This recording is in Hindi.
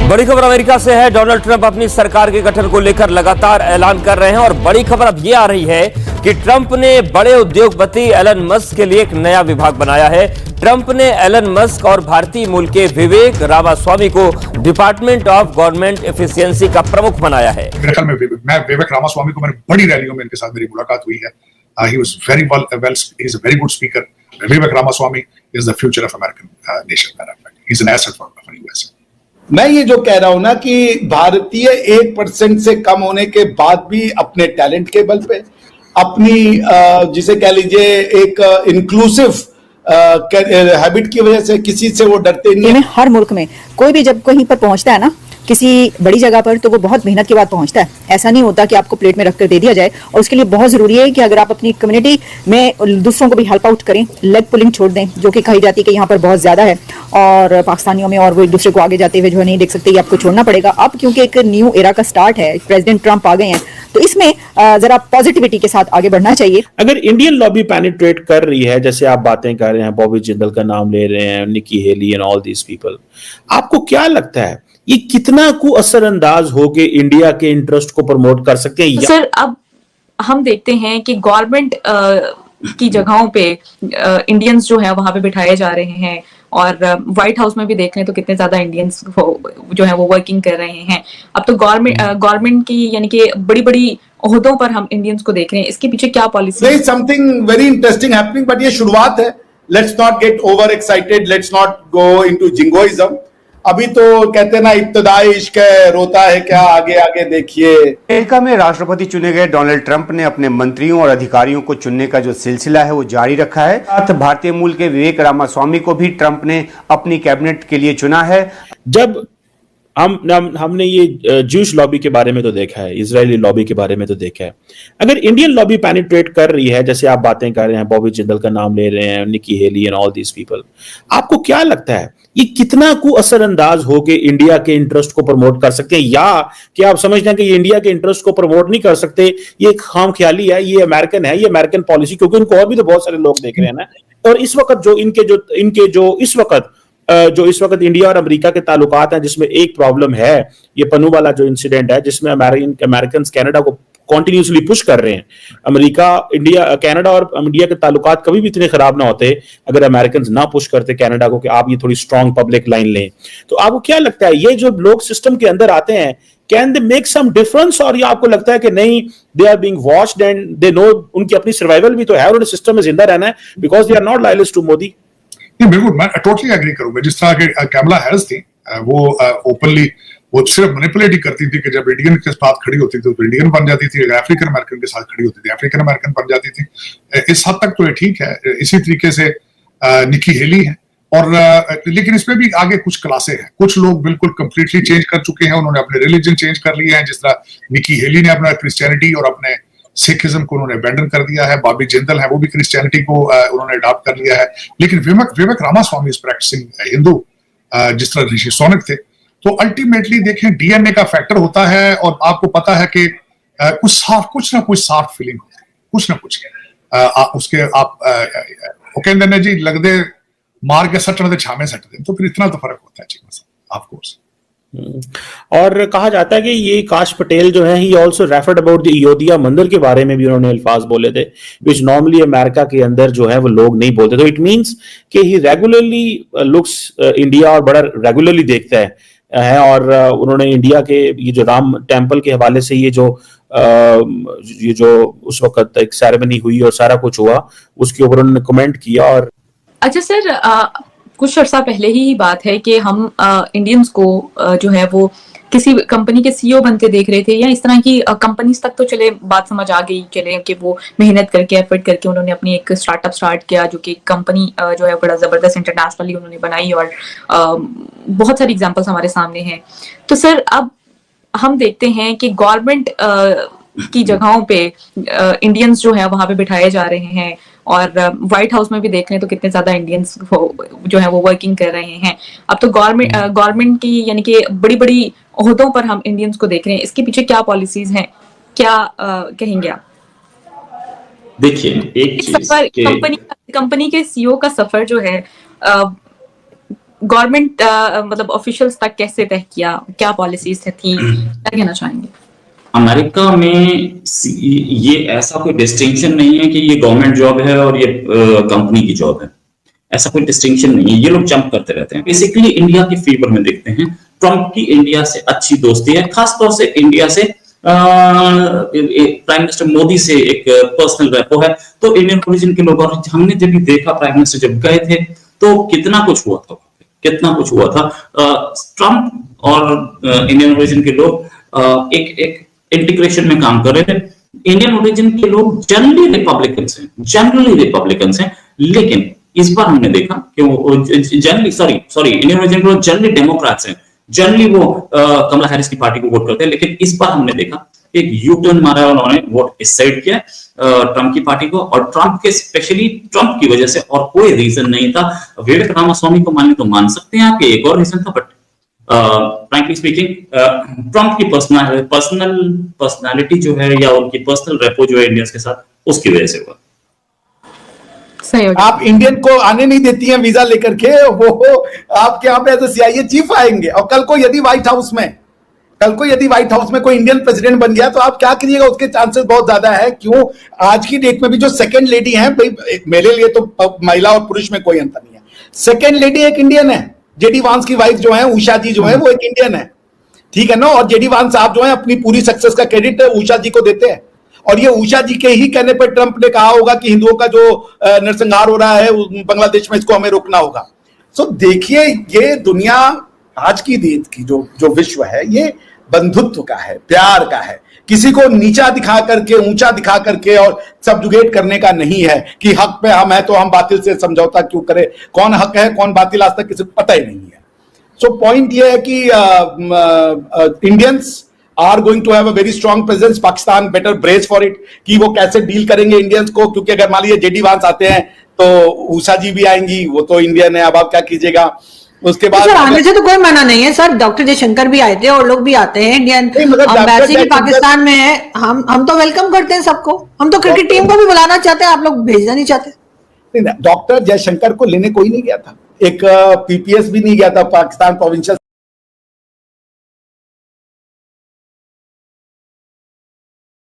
बड़ी खबर अमेरिका से है। डोनाल्ड ट्रंप अपनी सरकार के गठन को लेकर लगातार ऐलान कर रहे हैं और बड़ी खबर अब यह आ रही है कि ट्रंप ने बड़े उद्योगपति एलन मस्क के लिए एक नया विभाग बनाया है। ट्रंप ने एलन मस्क और भारतीय मूल के विवेक रामास्वामी को डिपार्टमेंट ऑफ गवर्नमेंट एफिशिएंसी का प्रमुख बनाया है। मेरे ख्याल में मैं विवेक रामास्वामी को मैंने बड़ी रैलियों में इनके साथ मेरी मुलाकात हुई है। He was very well, he's a very good speaker. Vivek Ramaswamy is the future of American nation. He's an asset for US. मैं ये जो कह रहा हूं ना कि भारतीय 1% से कम होने के बाद भी अपने टैलेंट के बल पे अपनी जिसे कह लीजिए एक इंक्लूसिव हैबिट की वजह से किसी से वो डरते नहीं है। हर मुल्क में कोई भी जब कहीं पर पहुंचता है ना किसी बड़ी जगह पर, तो वो बहुत मेहनत के बाद पहुंचता है। ऐसा नहीं होता कि आपको प्लेट में रखकर दे दिया जाए। और उसके लिए बहुत जरूरी है कि अगर आप अपनी कम्युनिटी में दूसरों को भी हेल्प आउट करें, लेग पुलिंग छोड़ दें, जो कि कही जाती है कि यहाँ पर बहुत ज्यादा है और पाकिस्तानियों में, और वो एक दूसरे को आगे जाते हुए जो है नहीं देख सकते, ये आपको छोड़ना पड़ेगा। अब क्योंकि एक न्यू एरा का स्टार्ट है, प्रेसिडेंट ट्रंप आ गए हैं, तो इसमें जरा पॉजिटिविटी के साथ आगे बढ़ना चाहिए। अगर इंडियन लॉबी पेनिट्रेट कर रही है, जैसे आप बातें कर रहे हैं, बॉबी जिंदल का नाम ले रहे हैं, Nikki Haley and all these people, आपको क्या लगता है ये कितना को असरअंदाज होके इंडिया के इंटरेस्ट को प्रमोट कर सकते हैं? सर, अब हम देखते हैं कि गवर्नमेंट की जगहों पे इंडियंस जो है वहां पे बिठाए जा रहे हैं, और व्हाइट हाउस में भी देख लें तो कितने ज्यादा इंडियंस जो है वो वर्किंग कर रहे हैं। अब तो गवर्नमेंट की यानी कि बड़ी बड़ी ओहदों पर हम इंडियंस को देख रहे हैं। इसके पीछे क्या policy? There is something very interesting happening, but ये शुरुआत है। Let's not get over excited. Let's not go into jingoism. अभी तो कहते ना इब्तदाई इश्क है, रोता है क्या, आगे आगे देखिए। अमेरिका में राष्ट्रपति चुने गए डोनाल्ड ट्रंप ने अपने मंत्रियों और अधिकारियों को चुनने का जो सिलसिला है वो जारी रखा है। साथ भारतीय मूल के विवेक रामास्वामी को भी ट्रंप ने अपनी कैबिनेट के लिए चुना है। जब हमने ये ज्यूश लॉबी के बारे में तो देखा है, इजरायली लॉबी के बारे में तो देखा है। अगर इंडियन लॉबी पेनिट्रेट कर रही है, जैसे आप बातें कर रहे हैं, बॉबी जिंदल का नाम ले रहे हैं, Nikki Haley and all these people, आपको क्या लगता है ये कितना को असरअंदाज होके इंडिया के इंटरेस्ट को प्रमोट कर सकते हैं, या कि आप समझते हैं कि ये इंडिया के इंटरेस्ट को प्रमोट नहीं कर सकते, ये खाम ख्याली है, ये अमेरिकन है, ये अमेरिकन पॉलिसी, क्योंकि उनको और भी तो बहुत सारे लोग देख रहे हैं ना। और इस वक्त जो इस वक्त इंडिया और अमेरिका के ताल्लुकात हैं, जिसमें एक प्रॉब्लम है, ये पन्नू वाला जो इंसिडेंट है, जिसमें अमेरिकन कनाडा को कॉन्टिन्यूसली पुश कर रहे हैं। कनाडा और इंडिया के ताल्लुकात कभी भी इतने खराब ना होते अगर अमेरिकन ना पुश करते कनाडा को कि आप ये थोड़ी स्ट्रॉन्ग पब्लिक लाइन लें। तो आपको क्या लगता है ये जो लोग सिस्टम के अंदर आते हैं, can they make some difference, और ये आपको लगता है कि नहीं, they are being watched and they know उनकी अपनी सर्वाइवल भी तो है, उन्हें सिस्टम में जिंदा रहना है, because they are not loyalist to Modi? बिल्कुल, मैं टोटली एग्री करूंगा। जिस तरह के कैमला हैरिस थी, वो ओपनली वो सिर्फ मैनिपुलेट ही करती थी कि जब इंडियन के साथ खड़ी होती थी तो इंडियन बन जाती थी, अगर अफ्रीकन अमेरिकन के साथ खड़ी होती थी अफ्रीकन अमेरिकन बन जाती थी। इस हद तक तो ये ठीक है। इसी तरीके से निकी हेली है, और लेकिन इसमें भी आगे कुछ क्लासे हैं। कुछ लोग बिल्कुल कंप्लीटली चेंज कर चुके हैं, उन्होंने अपने रिलीजन चेंज कर लिए हैं। जिस तरह निकी हेली ने अपना क्रिश्चियनिटी और अपने सिखिज्म को उन्होंने अबैंडन कर दिया है। बॉबी जिंदल है, वो भी क्रिश्चियनिटी को उन्होंने अडॉप्ट कर लिया है। लेकिन विवेक रामास्वामी इज प्रैक्टिसिंग हिंदू, जिस तरह ऋषि सोनक थे। तो अल्टीमेटली देखें, डीएनए का फैक्टर होता है, और आपको पता है कि कुछ ना कुछ सॉफ्ट फीलिंग होती है, कुछ ना कुछ उसके आप वो कहते हैं जी, लगदे मार के सट दे छामे सट दे, तो फिर इतना तो फर्क होता है ऑफ कोर्स। और कहा जाता है कि ये काश पटेल जो है, ही also referred about the Ayodhya मंदिर के बारे में भी उन्होंने अल्फाज बोले थे, विच नॉर्मली अमेरिका के अंदर जो है वो लोग नहीं बोलते। तो इट मींस कि ही रेगुलरली लुक्स इंडिया, और बड़ा रेगुलरली देखता है। और उन्होंने इंडिया के ये जो राम टेम्पल के हवाले से ये जो उस वक्त एक सेरेमनी हुई और सारा कुछ हुआ, उसके ऊपर उन्होंने कमेंट किया। और अच्छा सर, कुछ अर्सा पहले ही बात है कि हम इंडियंस को जो है वो किसी कंपनी के सीईओ बनते देख रहे थे, या इस तरह की कंपनीज तक तो चले बात समझ आ गई, चले कि वो मेहनत करके एफर्ट करके उन्होंने अपनी एक स्टार्टअप स्टार्ट किया, जो कि कंपनी जो है बड़ा जबरदस्त इंटरनेशनली उन्होंने बनाई, और बहुत सारी एग्जांपल्स हमारे सामने हैं। तो सर, अब हम देखते हैं कि गवर्नमेंट की जगहों पे इंडियंस जो है वहां पे बिठाए जा रहे हैं, और व्हाइट हाउस में भी देख लें तो कितने ज्यादा इंडियंस जो है वो वर्किंग कर रहे हैं। अब तो गवर्नमेंट की यानी कि बड़ी बड़ी ओहदों पर हम इंडियंस को देख रहे हैं। इसके पीछे क्या पॉलिसीज हैं, क्या कहेंगे आप? देखिए, एक चीज कंपनी के सीईओ का सफर जो है गवर्नमेंट मतलब ऑफिशियल्स तक कैसे तय किया, क्या पॉलिसीज थी, क्या कहना चाहेंगे? अमेरिका में ये ऐसा कोई डिस्टिंक्शन नहीं है कि ये गवर्नमेंट जॉब है और ये कंपनी की जॉब है, ऐसा कोई डिस्टिंक्शन नहीं है। ये लोग जंप करते रहते हैं। बेसिकली इंडिया के फेवर में देखते हैं। ट्रंप की इंडिया से अच्छी दोस्ती है, खासतौर से इंडिया से प्राइम मिनिस्टर मोदी से एक पर्सनल रेपो है। तो इंडियन ओरिजिन के लोग, और हमने जब भी देखा प्राइम मिनिस्टर जब गए थे तो कितना कुछ हुआ था, कितना कुछ हुआ था। ट्रंप और इंडियन ओरिजिन के लोग एक इंटीग्रेशन में काम कर रहे थे। इंडियन ओरिजिन के लोग जनरली रिपब्लिकन्स हैं, लेकिन इस बार हमने देखा कि वो जनरली इंडियन ओरिजिन के लोग जनरली डेमोक्रेट्स हैं, जनरली वो कमला हैरिस की पार्टी को वोट करते हैं। लेकिन इस बार हमने देखा एक यू टर्न मारा है, उन्होंने वोट इस साइड किया ट्रंप की पार्टी को, और ट्रंप के स्पेशली ट्रंप की वजह से, और कोई रीजन नहीं था। विवेक रामास्वामी को माने तो मान सकते हैं आपके, एक और रीजन था, बट फ्रैंकली स्पीकिंग ट्रंप की पर्सनालिटी जो है, या उनकी पर्सनल रेपो जो है इंडियंस के साथ, उसकी वजह से हुआ। आप इंडियन को आने नहीं देती हैं वीजा लेकर के, वो आपके यहाँ पे एज CIA चीफ आएंगे। और कल को यदि व्हाइट हाउस में कोई इंडियन प्रेसिडेंट बन गया तो आप क्या करिएगा? उसके चांसेस बहुत ज्यादा है। क्यों? आज की डेट में भी जो सेकंड लेडी है, भाई मेरे लिए तो महिला और पुरुष में कोई अंतर नहीं है, सेकंड लेडी एक इंडियन है। जेडी वांस की वाइफ जो है, उषा जी जो है, वो एक इंडियन है, ठीक है ना। और जेडी वांस साहब जो है अपनी पूरी सक्सेस का क्रेडिट उषा जी को देते हैं। और ये उषा जी के ही कहने पर ट्रंप ने कहा होगा कि हिंदुओं का जो नरसंहार हो रहा है बांग्लादेश में, इसको हमें रोकना होगा। सो देखिए, ये दुनिया आज की डेट की जो विश्व है, ये बंधुत्व का है, प्यार का है। किसी को नीचा दिखा करके, ऊंचा दिखा करके और सबजुगेट करने का नहीं है कि हक पे हम है तो हम बातिल से समझौता क्यों करें। कौन हक है कौन बातिल, आज तक किसी को पता ही नहीं है। सो पॉइंट ये है कि Indians are going to have a very strong presence. Pakistan better brace for it कि वो कैसे डील करेंगे इंडियंस को, क्योंकि अगर मान लीजिए जेडी वांस आते हैं तो उषा जी भी आएंगी, वो तो इंडियन है। अब आप क्या कीजिएगा? उसके बाद सर आने से तो कोई मना नहीं है सर, डॉक्टर जयशंकर भी आए थे और लोग भी आते हैं। इंडियन एम्बेसी भी पाकिस्तान में है, हम तो वेलकम करते हैं सबको। हम तो क्रिकेट टीम को भी बुलाना चाहते हैं, आप लोग भेजना नहीं चाहते। डॉक्टर जयशंकर को लेने कोई नहीं गया था, एक PPS भी नहीं गया था पाकिस्तान प्रोविंशियल